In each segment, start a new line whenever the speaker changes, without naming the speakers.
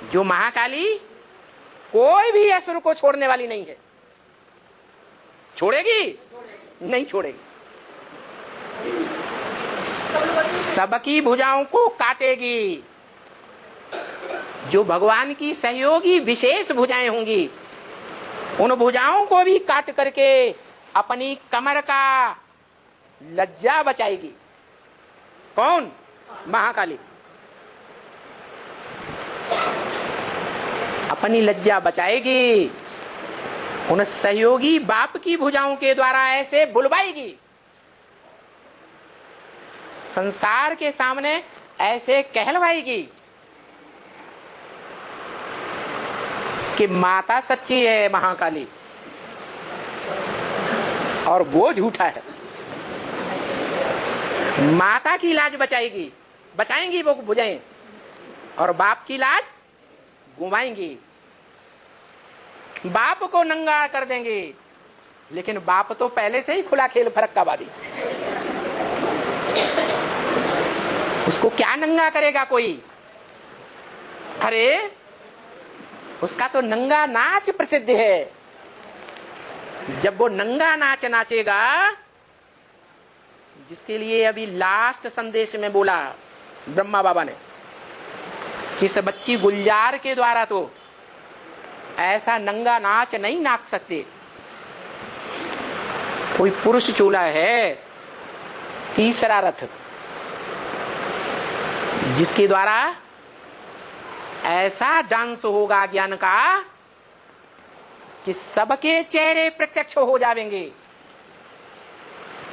जो महाकाली कोई भी असुर को छोड़ने वाली नहीं है। छोड़ेगी? नहीं छोड़ेगी। सबकी भुजाओं को काटेगी। जो भगवान की सहयोगी विशेष भुजाएं होंगी, उन भुजाओं को भी काट करके अपनी कमर का लज्जा बचाएगी। कौन? महाकाली। अपनी लज्जा बचाएगी, उन सहयोगी बाप की भुजाओं के द्वारा ऐसे बुलवाएगी, संसार के सामने ऐसे कहलवाएगी कि माता सच्ची है महाकाली और वो झूठा है। माता की लाज बचाएगी, बचाएंगी वो भुजाएं, और बाप की लाज घुमाएंगी। बाप को नंगा कर देंगे, लेकिन बाप तो पहले से ही खुला खेल फरक का वादी। उसको क्या नंगा करेगा कोई? अरे उसका तो नंगा नाच प्रसिद्ध है। जब वो नंगा नाच नाचेगा, जिसके लिए अभी लास्ट संदेश में बोला ब्रह्मा बाबा ने, किस बच्ची गुलजार के द्वारा तो ऐसा नंगा नाच नहीं नाच सकते। कोई पुरुष चूल्हा है, तीसरा रथ, जिसके द्वारा ऐसा डांस होगा ज्ञान का कि सबके चेहरे प्रत्यक्ष हो जाएंगे।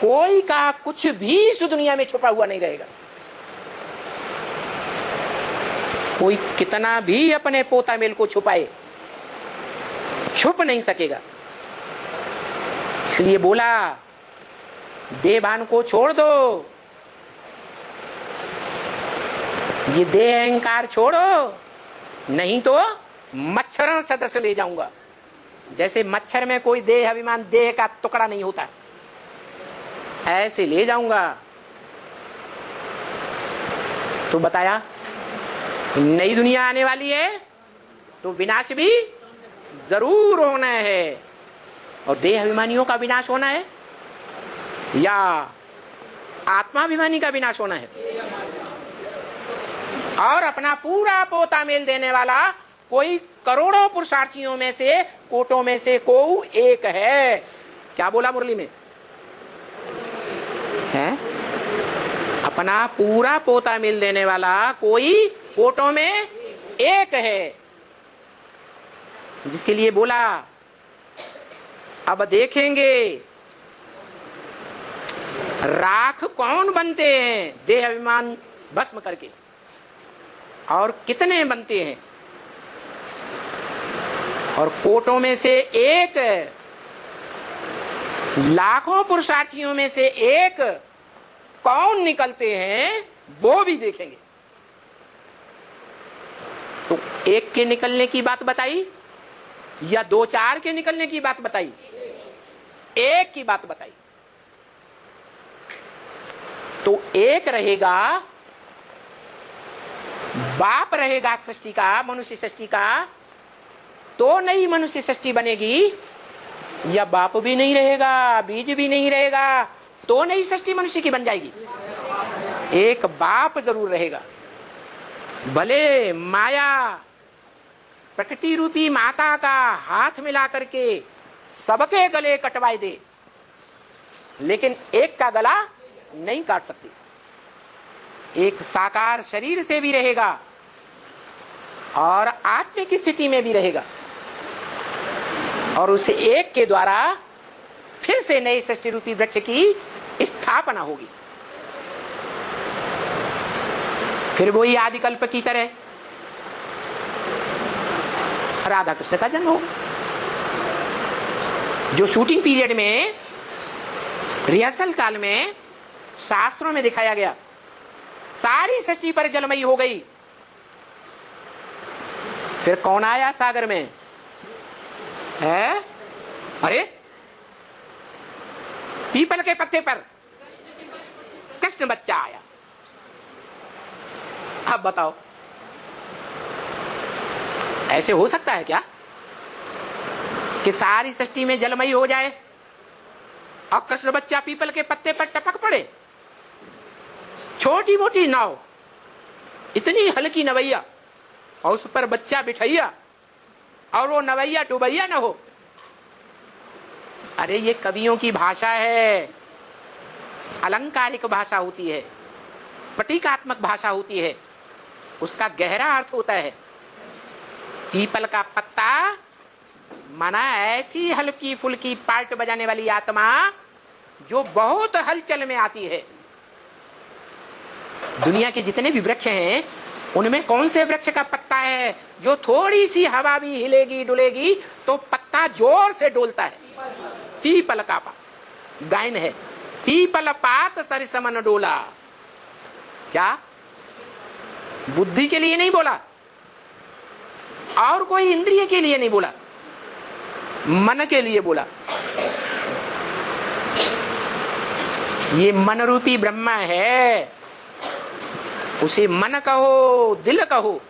कोई का कुछ भी इस दुनिया में छुपा हुआ नहीं रहेगा। कोई कितना भी अपने पोता मेल को छुपाए, छुप नहीं सकेगा। इसलिए बोला देहभान को छोड़ दो, ये देह अहंकार छोड़ो, नहीं तो मच्छरों सदस्य ले जाऊंगा। जैसे मच्छर में कोई देह अभिमान, देह का टुकड़ा नहीं होता, ऐसे ले जाऊंगा। तो बताया नई दुनिया आने वाली है तो विनाश भी जरूर होना है, और देह अभिमानियों का विनाश होना है या आत्माभिमानी का विनाश होना है। और अपना पूरा पोता मेल देने वाला कोई करोड़ों पुरुषार्थियों में से, कोटों में से को एक है। क्या बोला मुरली में? है अपना पूरा पोता मेल देने वाला कोई कोटों में एक है, जिसके लिए बोला अब देखेंगे राख कौन बनते हैं देह अभिमान भस्म करके, और कितने बनते हैं। और कोटों में से एक, लाखों पुरुषार्थियों में से एक कौन निकलते हैं वो भी देखेंगे। तो एक के निकलने की बात बताई या दो चार के निकलने की बात बताई? एक की बात बताई। तो एक रहेगा, बाप रहेगा सृष्टि का, मनुष्य सृष्टि का, तो नई मनुष्य सृष्टि बनेगी, या बाप भी नहीं रहेगा, बीज भी नहीं रहेगा, तो नई सृष्टि मनुष्य की बन जाएगी। एक बाप जरूर रहेगा। भले माया प्रकृति रूपी माता का हाथ मिला करके सबके गले कटवाए दे, लेकिन एक का गला नहीं काट सकती। एक साकार शरीर से भी रहेगा और आत्म की स्थिति में भी रहेगा, और उस एक के द्वारा फिर से नए सृष्टि रूपी वृक्ष की स्थापना होगी। फिर वही आदिकल्प की तरह राधा कृष्ण का जन्म होगा। जो शूटिंग पीरियड में, रिहर्सल काल में शास्त्रों में दिखाया गया, सारी सृष्टि पर जलमयी हो गई। फिर कौन आया सागर में? है? अरे पीपल के पत्ते पर कृष्ण बच्चा आया। अब बताओ, ऐसे हो सकता है क्या कि सारी सृष्टि में जलमयी हो जाए और कृष्ण बच्चा पीपल के पत्ते पर टपक पड़े? छोटी मोटी नाव, इतनी हल्की नवैया, और उस पर बच्चा बिठैया, और वो नवैया डुबैया न हो। अरे ये कवियों की भाषा है, अलंकारिक भाषा होती है, प्रतीकात्मक भाषा होती है, उसका गहरा अर्थ होता है। पीपल का पत्ता माना ऐसी हल्की फुल्की पार्ट बजाने वाली आत्मा जो बहुत हलचल में आती है। दुनिया के जितने भी वृक्ष हैं उनमें कौन से वृक्ष का पत्ता है जो थोड़ी सी हवा भी हिलेगी डुलेगी तो पत्ता जोर से डोलता है? पीपल का पात। गायन है, पीपल पात सरिसमन डोला। क्या बुद्धि के लिए नहीं बोला, और कोई इंद्रिय के लिए नहीं बोला, मन के लिए बोला। ये मन रूपी ब्रह्मा है, उसे मन कहो दिल कहो।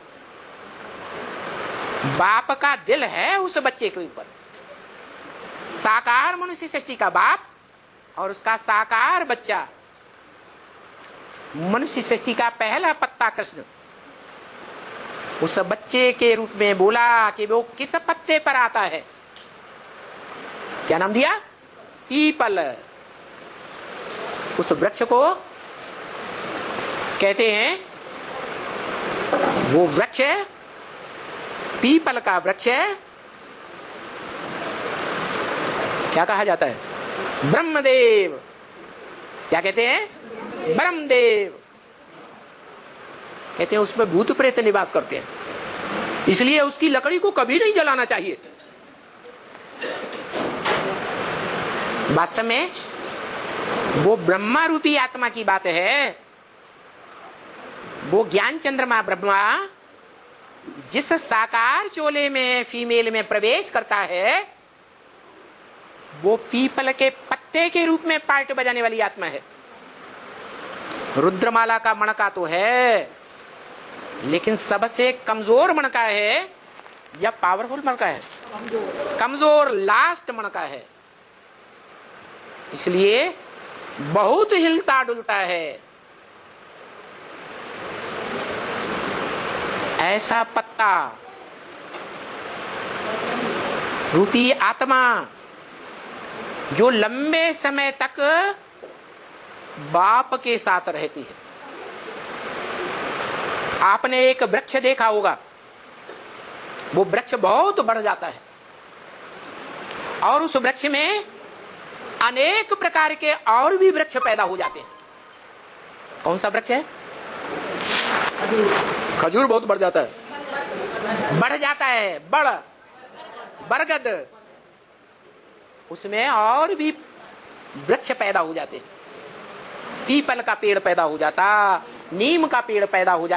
बाप का दिल है उस बच्चे के ऊपर, साकार मनुष्य सृष्टि का बाप और उसका साकार बच्चा। मनुष्य सृष्टि का पहला पत्ता कृष्ण उस बच्चे के रूप में बोला कि वो किस पत्ते पर आता है? क्या नाम दिया? पीपल। उस वृक्ष को कहते हैं, वो वृक्ष पीपल का वृक्ष क्या कहा जाता है? ब्रह्मदेव। क्या कहते हैं? ब्रह्मदेव। कहते हैं उसमें भूत प्रेत निवास करते हैं, इसलिए उसकी लकड़ी को कभी नहीं जलाना चाहिए। वास्तव में वो ब्रह्मा रूपी आत्मा की बात है। वो ज्ञान चंद्रमा ब्रह्मा जिस साकार चोले में फीमेल में प्रवेश करता है वो पीपल के पत्ते के रूप में पार्ट बजाने वाली आत्मा है। रुद्रमाला का मणका तो है, लेकिन सबसे कमजोर मणका है या पावरफुल मणका है? कमजोर, लास्ट मणका है, इसलिए बहुत हिलता डुलता है। ऐसा पत्ता रूपी आत्मा जो लंबे समय तक बाप के साथ रहती है। आपने एक वृक्ष देखा होगा, वो वृक्ष बहुत बढ़ जाता है और उस वृक्ष में अनेक प्रकार के और भी वृक्ष पैदा हो जाते हैं। कौन सा वृक्ष है? खजूर बहुत बढ़ जाता है, बढ़ जाता है, बरगद, उसमें और भी वृक्ष पैदा हो जाते हैं। पीपल का पेड़ पैदा हो जाता, नीम का पेड़ पैदा हो जाता।